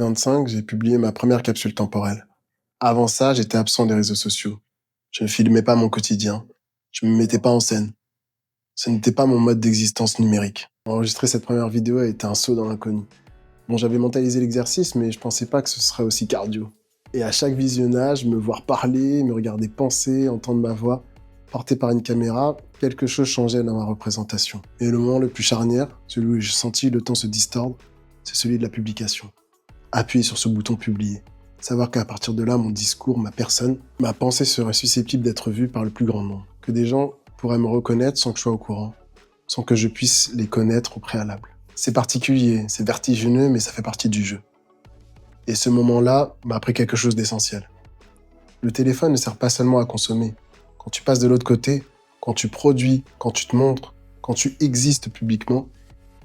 2025, j'ai publié ma première capsule temporelle. Avant ça, j'étais absent des réseaux sociaux. Je ne filmais pas mon quotidien. Je ne me mettais pas en scène. Ce n'était pas mon mode d'existence numérique. Enregistrer cette première vidéo a été un saut dans l'inconnu. Bon, j'avais mentalisé l'exercice, mais je pensais pas que ce serait aussi cardio. Et à chaque visionnage, me voir parler, me regarder penser, entendre ma voix, portée par une caméra, quelque chose changeait dans ma représentation. Et le moment le plus charnière, celui où j'ai senti le temps se distordre, c'est celui de la publication. Appuyer sur ce bouton publier. Savoir qu'à partir de là, mon discours, ma personne, ma pensée serait susceptible d'être vue par le plus grand nombre. Que des gens pourraient me reconnaître sans que je sois au courant, sans que je puisse les connaître au préalable. C'est particulier, c'est vertigineux, mais ça fait partie du jeu. Et ce moment-là m'a appris quelque chose d'essentiel. Le téléphone ne sert pas seulement à consommer. Quand tu passes de l'autre côté, quand tu produis, quand tu te montres, quand tu existes publiquement,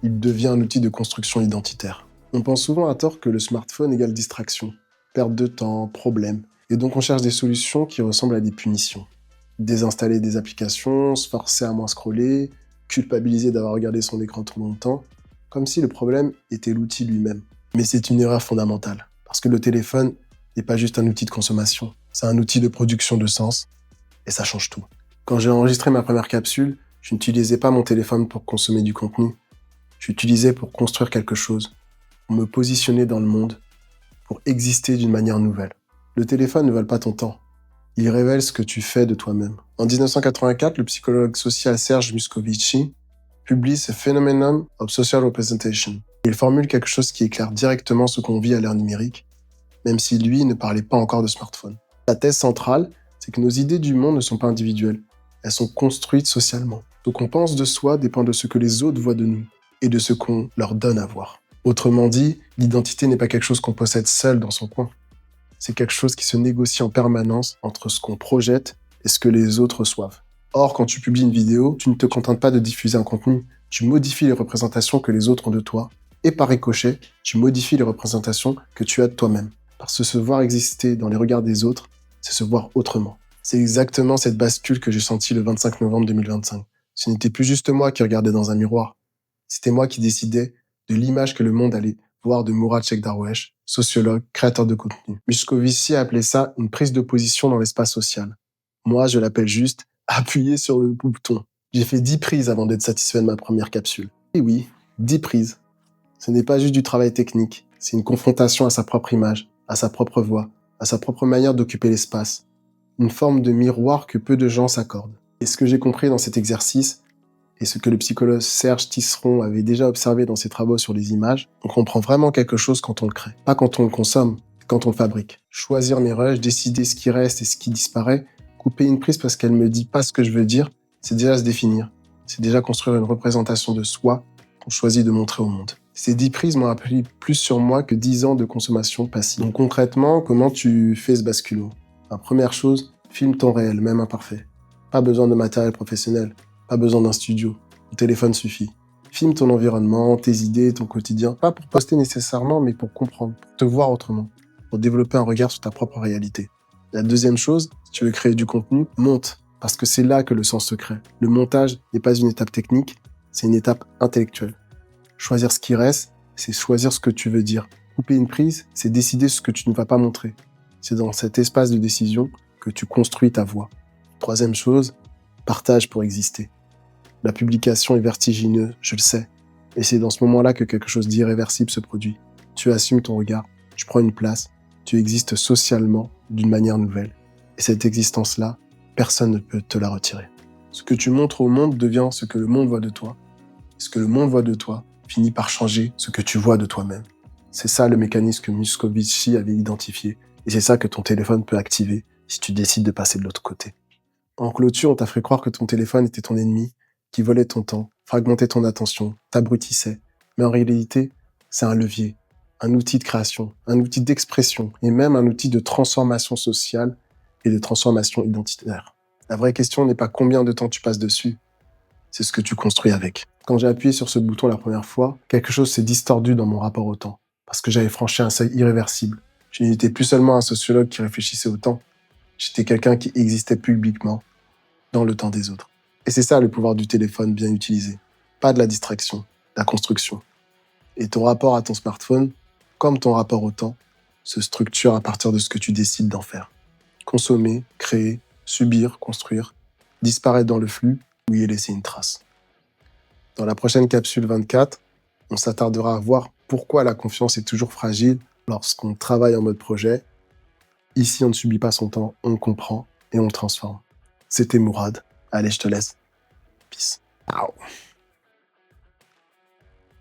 il devient un outil de construction identitaire. On pense souvent à tort que le smartphone égale distraction, perte de temps, problème, et donc on cherche des solutions qui ressemblent à des punitions. Désinstaller des applications, se forcer à moins scroller, culpabiliser d'avoir regardé son écran trop longtemps, comme si le problème était l'outil lui-même. Mais c'est une erreur fondamentale, parce que le téléphone n'est pas juste un outil de consommation, c'est un outil de production de sens, et ça change tout. Quand j'ai enregistré ma première capsule, je n'utilisais pas mon téléphone pour consommer du contenu, je l'utilisais pour construire quelque chose, pour me positionner dans le monde, pour exister d'une manière nouvelle. Le téléphone ne vole pas ton temps, il révèle ce que tu fais de toi-même. En 1984, le psychologue social Serge Moscovici publie ce Phenomenon of Social Representation. Il formule quelque chose qui éclaire directement ce qu'on vit à l'ère numérique, même si lui ne parlait pas encore de smartphone. La thèse centrale, c'est que nos idées du monde ne sont pas individuelles, elles sont construites socialement. Ce qu'on pense de soi dépend de ce que les autres voient de nous et de ce qu'on leur donne à voir. Autrement dit, l'identité n'est pas quelque chose qu'on possède seul dans son coin. C'est quelque chose qui se négocie en permanence entre ce qu'on projette et ce que les autres reçoivent. Or, quand tu publies une vidéo, tu ne te contentes pas de diffuser un contenu, tu modifies les représentations que les autres ont de toi, et par ricochet, tu modifies les représentations que tu as de toi-même. Parce que se voir exister dans les regards des autres, c'est se voir autrement. C'est exactement cette bascule que j'ai sentie le 25 novembre 2025. Ce n'était plus juste moi qui regardais dans un miroir, c'était moi qui décidais de l'image que le monde allait voir de Mourad Chekdarwesh, sociologue, créateur de contenu. Moscovici a appelé ça une prise de position dans l'espace social. Moi, je l'appelle juste appuyer sur le bouton. J'ai fait 10 prises avant d'être satisfait de ma première capsule. Et oui, 10 prises. Ce n'est pas juste du travail technique, c'est une confrontation à sa propre image, à sa propre voix, à sa propre manière d'occuper l'espace. Une forme de miroir que peu de gens s'accordent. Et ce que j'ai compris dans cet exercice, et ce que le psychologue Serge Tisseron avait déjà observé dans ses travaux sur les images, on comprend vraiment quelque chose quand on le crée. Pas quand on le consomme, quand on le fabrique. Choisir mes rushs, décider ce qui reste et ce qui disparaît, couper une prise parce qu'elle me dit pas ce que je veux dire, c'est déjà se définir. C'est déjà construire une représentation de soi qu'on choisit de montrer au monde. Ces 10 prises m'ont appris plus sur moi que 10 ans de consommation passive. Donc concrètement, comment tu fais ce basculement ? Première chose, filme ton réel, même imparfait. Pas besoin de matériel professionnel. Pas besoin d'un studio, ton téléphone suffit. Filme ton environnement, tes idées, ton quotidien, pas pour poster nécessairement, mais pour comprendre, pour te voir autrement, pour développer un regard sur ta propre réalité. La deuxième chose, si tu veux créer du contenu, monte, parce que c'est là que le sens se crée. Le montage n'est pas une étape technique, c'est une étape intellectuelle. Choisir ce qui reste, c'est choisir ce que tu veux dire. Couper une prise, c'est décider ce que tu ne vas pas montrer. C'est dans cet espace de décision que tu construis ta voix. Troisième chose, partage pour exister. La publication est vertigineuse, je le sais. Et c'est dans ce moment-là que quelque chose d'irréversible se produit. Tu assumes ton regard, tu prends une place, tu existes socialement d'une manière nouvelle. Et cette existence-là, personne ne peut te la retirer. Ce que tu montres au monde devient ce que le monde voit de toi. Et ce que le monde voit de toi finit par changer ce que tu vois de toi-même. C'est ça le mécanisme que Moscovici avait identifié. Et c'est ça que ton téléphone peut activer si tu décides de passer de l'autre côté. En clôture, on t'a fait croire que ton téléphone était ton ennemi, qui volait ton temps, fragmentait ton attention, t'abrutissait. Mais en réalité, c'est un levier, un outil de création, un outil d'expression, et même un outil de transformation sociale et de transformation identitaire. La vraie question n'est pas combien de temps tu passes dessus, c'est ce que tu construis avec. Quand j'ai appuyé sur ce bouton la première fois, quelque chose s'est distordu dans mon rapport au temps, parce que j'avais franchi un seuil irréversible. Je n'étais plus seulement un sociologue qui réfléchissait au temps, j'étais quelqu'un qui existait publiquement dans le temps des autres. Et c'est ça le pouvoir du téléphone bien utilisé. Pas de la distraction, de la construction. Et ton rapport à ton smartphone, comme ton rapport au temps, se structure à partir de ce que tu décides d'en faire. Consommer, créer, subir, construire, disparaître dans le flux ou y laisser une trace. Dans la prochaine capsule 24, on s'attardera à voir pourquoi la confiance est toujours fragile lorsqu'on travaille en mode projet. Ici, on ne subit pas son temps, on le comprend et on le transforme. C'était Mourad. Allez, je te laisse. Peace. Ciao.